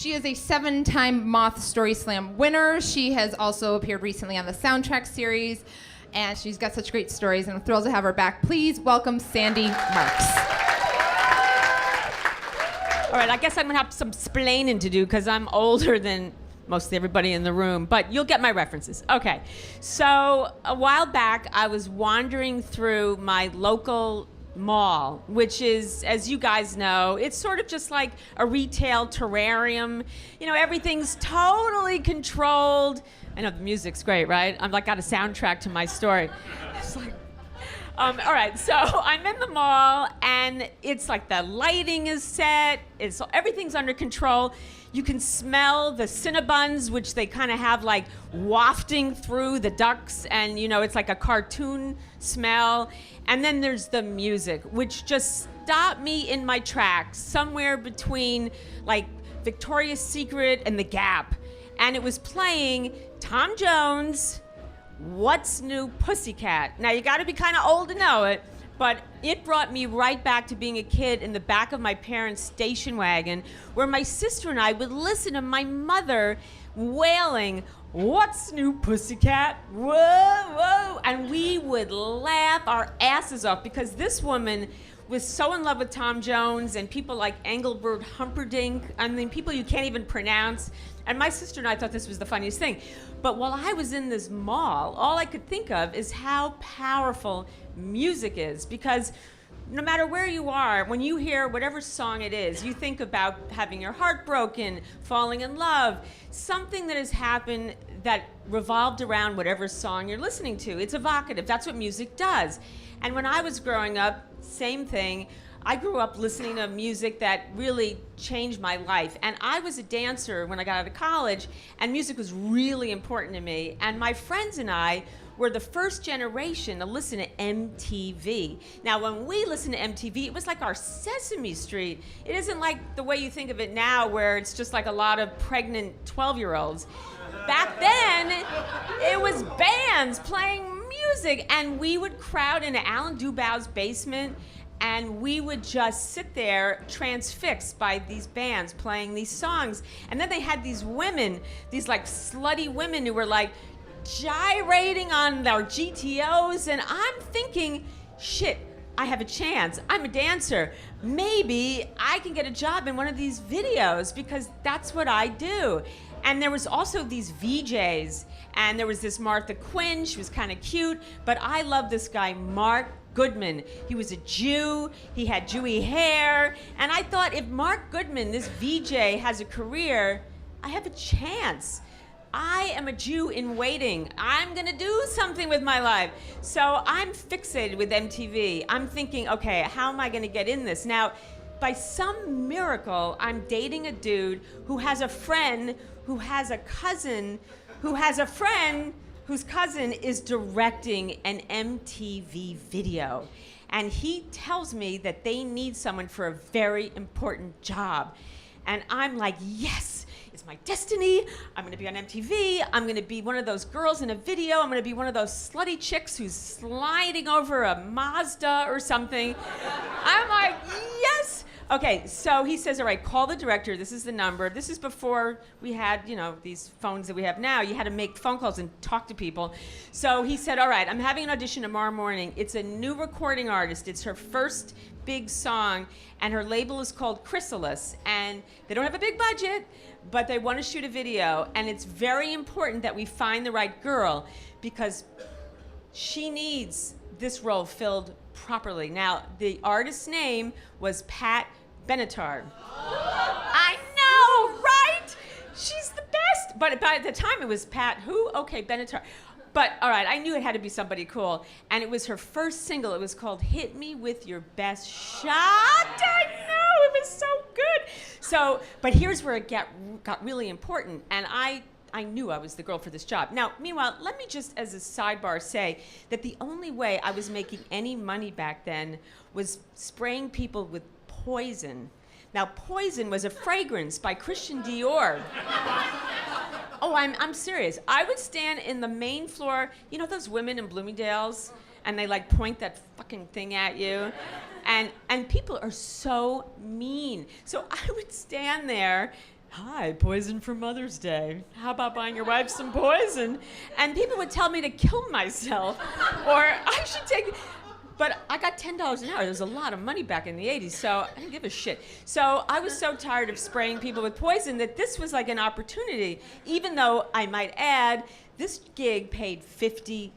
She is a 7-time Moth Story Slam winner. She has also appeared recently on the soundtrack series, and she's got such great stories, and I'm thrilled to have her back. Please welcome Sandi Marx. All right, I guess I'm gonna have some splaining to do because I'm older than mostly everybody in the room, but you'll get my references. Okay, so a while back, I was wandering through my local mall, which is, as you guys know, it's sort of just like a retail terrarium. You know, everything's totally controlled. I know the music's great, right? I'm like got a soundtrack to my story. It's like, all right, so I'm in the mall, and it's like the lighting is set. Everything's under control. You can smell the Cinnabons, which they kind of have like wafting through the ducts, and you know, it's like a cartoon smell. And then there's the music, which just stopped me in my tracks, somewhere between like Victoria's Secret and The Gap. And it was playing Tom Jones' What's New Pussycat. Now, you gotta be kind of old to know it, but it brought me right back to being a kid in the back of my parents' station wagon, where my sister and I would listen to my mother wailing, "What's New Pussycat? Whoa, whoa." And we would laugh our asses off because this woman was so in love with Tom Jones and people like Engelbert Humperdinck. I mean, people you can't even pronounce. And my sister and I thought this was the funniest thing. But while I was in this mall, all I could think of is how powerful music is, because no matter where you are, when you hear whatever song it is, you think about having your heart broken, falling in love, something that has happened that revolved around whatever song you're listening to. It's evocative. That's what music does. And when I was growing up, same thing. I grew up listening to music that really changed my life. And I was a dancer when I got out of college, and music was really important to me. And my friends and I were the first generation to listen to MTV. Now, when we listened to MTV, it was like our Sesame Street. It isn't like the way you think of it now, where it's just like a lot of pregnant 12-year-olds. Back then, it was bands playing music, and we would crowd into Alan Dubow's basement, and we would just sit there transfixed by these bands playing these songs. And then they had these women, these like slutty women who were like gyrating on their GTOs, and I'm thinking, shit, I have a chance. I'm a dancer. Maybe I can get a job in one of these videos, because that's what I do. And there was also these VJs, and there was this Martha Quinn. She was kind of cute, but I love this guy, Mark Goodman. He was a Jew, he had Jewy hair, and I thought, if Mark Goodman, this VJ, has a career, I have a chance. I am a Jew in waiting. I'm gonna do something with my life. So I'm fixated with MTV. I'm thinking, okay, how am I gonna get in this? Now, by some miracle, I'm dating a dude who has a friend who has a cousin who has a friend whose cousin is directing an MTV video. And he tells me that they need someone for a very important job. And I'm like, yes, it's my destiny. I'm gonna be on MTV. I'm gonna be one of those girls in a video. I'm gonna be one of those slutty chicks who's sliding over a Mazda or something. I'm like, yes. Okay, so he says, all right, call the director. This is the number. This is before we had, you know, these phones that we have now. You had to make phone calls and talk to people. So he said, all right, I'm having an audition tomorrow morning. It's a new recording artist. It's her first big song, and her label is called Chrysalis. And they don't have a big budget, but they want to shoot a video. And it's very important that we find the right girl, because she needs this role filled properly. Now, the artist's name was Pat Benatar. I know, right? She's the best. But by the time it was Pat who? Okay, Benatar. But all right, I knew it had to be somebody cool. And it was her first single. It was called Hit Me With Your Best Shot. I know, it was so good. So, but here's where it got really important. And I knew I was the girl for this job. Now, meanwhile, let me just, as a sidebar, say that the only way I was making any money back then was spraying people with Poison. Now, Poison was a fragrance by Christian Dior. Oh, I'm serious. I would stand in the main floor, you know those women in Bloomingdale's, and they like point that fucking thing at you? And people are so mean. So I would stand there hi, poison for Mother's Day. How about buying your wife some poison? And people would tell me to kill myself, or I should take. But I got $10 an hour. There was a lot of money back in the 80s, so I didn't give a shit. So I was so tired of spraying people with poison that this was like an opportunity, even though I might add, this gig paid $50,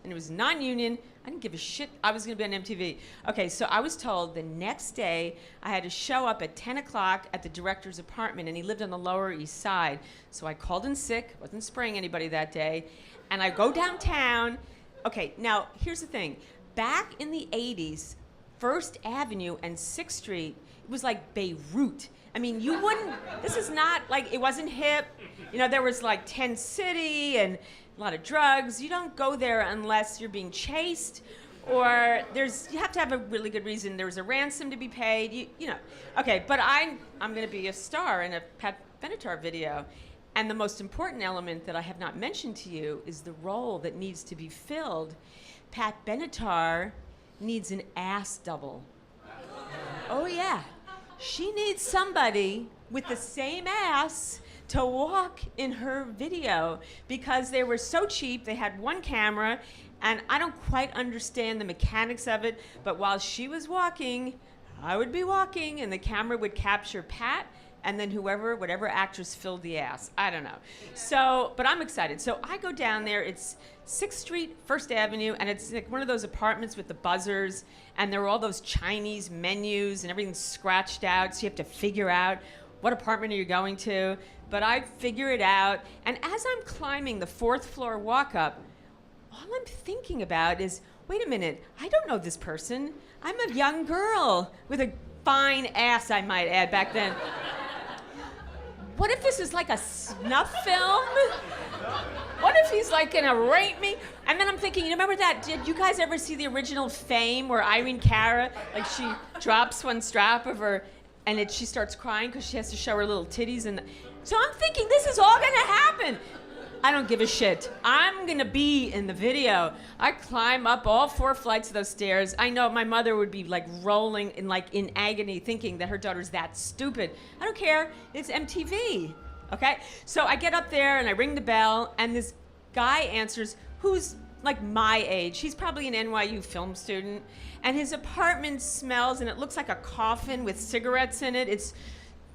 and it was non-union. I didn't give a shit. I was going to be on MTV. Okay, so I was told the next day I had to show up at 10 o'clock at the director's apartment, and he lived on the Lower East Side. So I called in sick, wasn't spraying anybody that day, and I go downtown. Okay, now here's the thing. Back in the 80s, First Avenue and 6th Street, it was like Beirut. I mean, you wouldn't, this is not like, it wasn't hip. You know, there was like 10 City and a lot of drugs. You don't go there unless you're being chased or you have to have a really good reason. There was a ransom to be paid, you know. Okay, but I'm gonna be a star in a Pat Benatar video. And the most important element that I have not mentioned to you is the role that needs to be filled. Pat Benatar needs an ass double. Oh yeah, she needs somebody with the same ass to walk in her video because they were so cheap. They had one camera, and I don't quite understand the mechanics of it, but while she was walking, I would be walking, and the camera would capture Pat, and then whatever actress filled the ass. I don't know. So, but I'm excited. So I go down there. It's 6th Street, First Avenue, and it's like one of those apartments with the buzzers, and there are all those Chinese menus, and everything's scratched out, so you have to figure out what apartment are you going to. But I figure it out, and as I'm climbing the 4th floor walk-up, all I'm thinking about is, wait a minute, I don't know this person. I'm a young girl with a fine ass, I might add, back then. What if this is like a snuff film? What if he's like gonna rape me? And then I'm thinking, you remember that? Did you guys ever see the original Fame where Irene Cara, like she drops one strap of her, and she starts crying because she has to show her little titties? And so I'm thinking this is all gonna happen. I don't give a shit. I'm gonna be in the video. I climb up all 4 flights of those stairs. I know my mother would be like rolling in agony thinking that her daughter's that stupid. I don't care, it's MTV, okay? So I get up there and I ring the bell and this guy answers who's like my age. He's probably an NYU film student and his apartment smells and it looks like a coffin with cigarettes in it. It's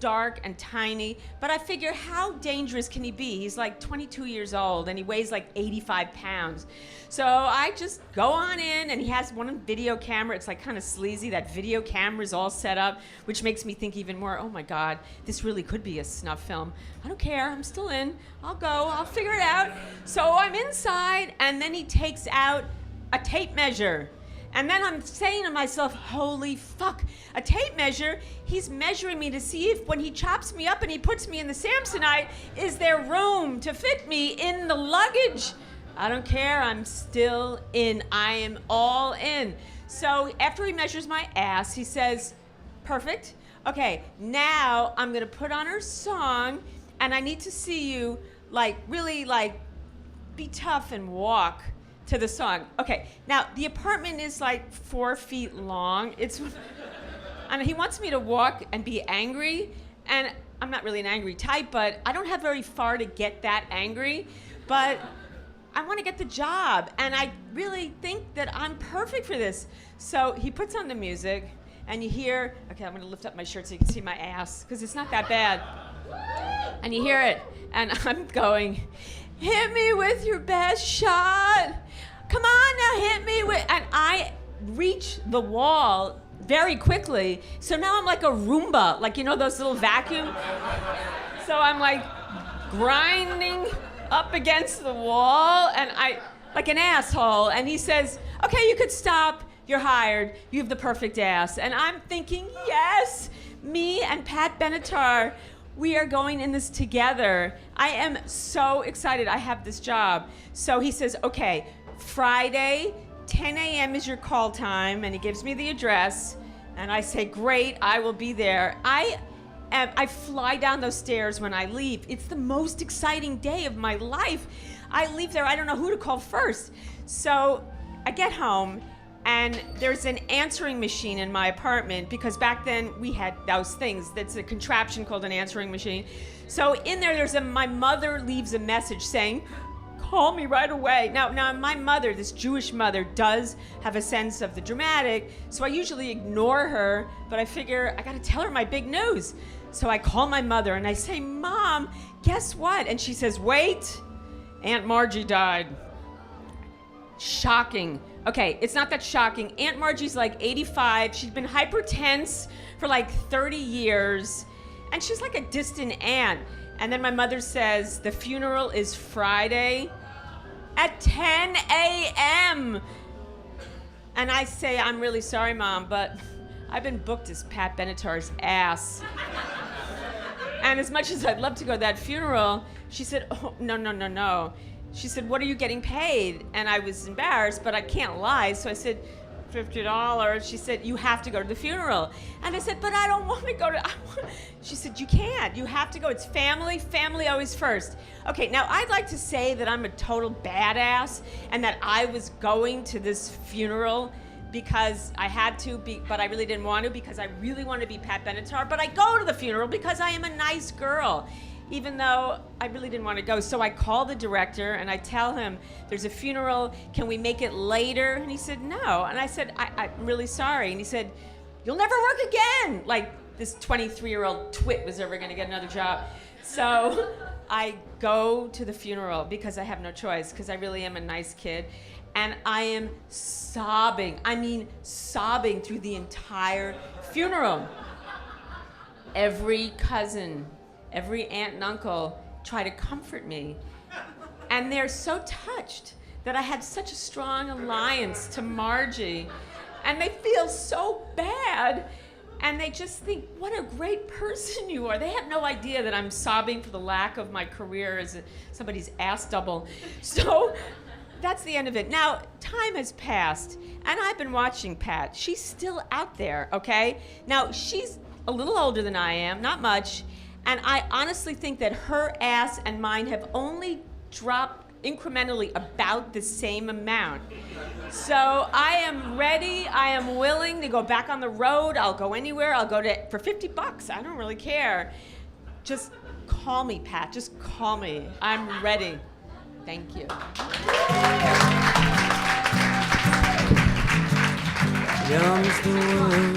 dark and tiny, but I figure how dangerous can he be? He's like 22 years old and he weighs like 85 pounds. So I just go on in and he has one video camera. It's like kind of sleazy. That video camera's all set up, which makes me think even more, oh my God, this really could be a snuff film. I don't care, I'm still in. I'll go, I'll figure it out. So I'm inside and then he takes out a tape measure. And then I'm saying to myself, holy fuck, a tape measure, he's measuring me to see if when he chops me up and he puts me in the Samsonite, is there room to fit me in the luggage? I don't care, I'm still in, I am all in. So after he measures my ass, he says, perfect, okay, now I'm gonna put on her song and I need to see you really be tough and walk to the song. Okay, now the apartment is like 4 feet long. And he wants me to walk and be angry, and I'm not really an angry type, but I don't have very far to get that angry, but I want to get the job, and I really think that I'm perfect for this. So he puts on the music, and you hear, okay, I'm gonna lift up my shirt so you can see my ass, because it's not that bad. And you hear it, and I'm going, hit me with your best shot. Come on now, hit me with, and I reach the wall very quickly. So now I'm like a Roomba, like, you know, those little vacuum. So I'm like grinding up against the wall and like an asshole. And he says, okay, you could stop, you're hired, you have the perfect ass. And I'm thinking, yes, me and Pat Benatar, we are going in this together. I am so excited I have this job. So he says, okay, Friday, 10 a.m. is your call time, and he gives me the address, and I say, great, I will be there. I fly down those stairs when I leave. It's the most exciting day of my life. I leave there, I don't know who to call first. So I get home, And there's an answering machine in my apartment because back then we had those things. That's a contraption called an answering machine. So in there, my mother leaves a message saying, call me right away. Now my mother, this Jewish mother, does have a sense of the dramatic, so I usually ignore her, but I figure I gotta tell her my big news. So I call my mother and I say, Mom, guess what? And she says, wait, Aunt Margie died. Shocking. Okay, it's not that shocking. Aunt Margie's like 85. She's been hypertense for like 30 years, and she's like a distant aunt. And then my mother says, the funeral is Friday at 10 a.m. And I say, I'm really sorry, Mom, but I've been booked as Pat Benatar's ass. And as much as I'd love to go to that funeral, she said, oh, no. She said, what are you getting paid? And I was embarrassed, but I can't lie. So I said, $50. She said, you have to go to the funeral. And I said, but I don't want to go to... She said, you can't. You have to go. It's family. Family always first. Okay, now I'd like to say that I'm a total badass and that I was going to this funeral because I had to be, but I really didn't want to because I really want to be Pat Benatar. But I go to the funeral because I am a nice girl, even though I really didn't want to go. So I call the director and I tell him, there's a funeral, can we make it later? And he said, no. And I said, I'm really sorry. And he said, you'll never work again. Like this 23-year-old twit was ever gonna get another job. So I go to the funeral because I have no choice, because I really am a nice kid. And I am sobbing, sobbing through the entire funeral. Every cousin, every aunt and uncle try to comfort me. And they're so touched that I had such a strong alliance to Margie. And they feel so bad. And they just think, what a great person you are. They have no idea that I'm sobbing for the lack of my career as somebody's ass double. So that's the end of it. Now, time has passed, and I've been watching Pat. She's still out there, okay? Now, she's a little older than I am, not much. And I honestly think that her ass and mine have only dropped incrementally about the same amount. So I am ready, I am willing to go back on the road. I'll go anywhere, I'll go for $50. I don't really care. Just call me, Pat, just call me. I'm ready. Thank you. Young's the one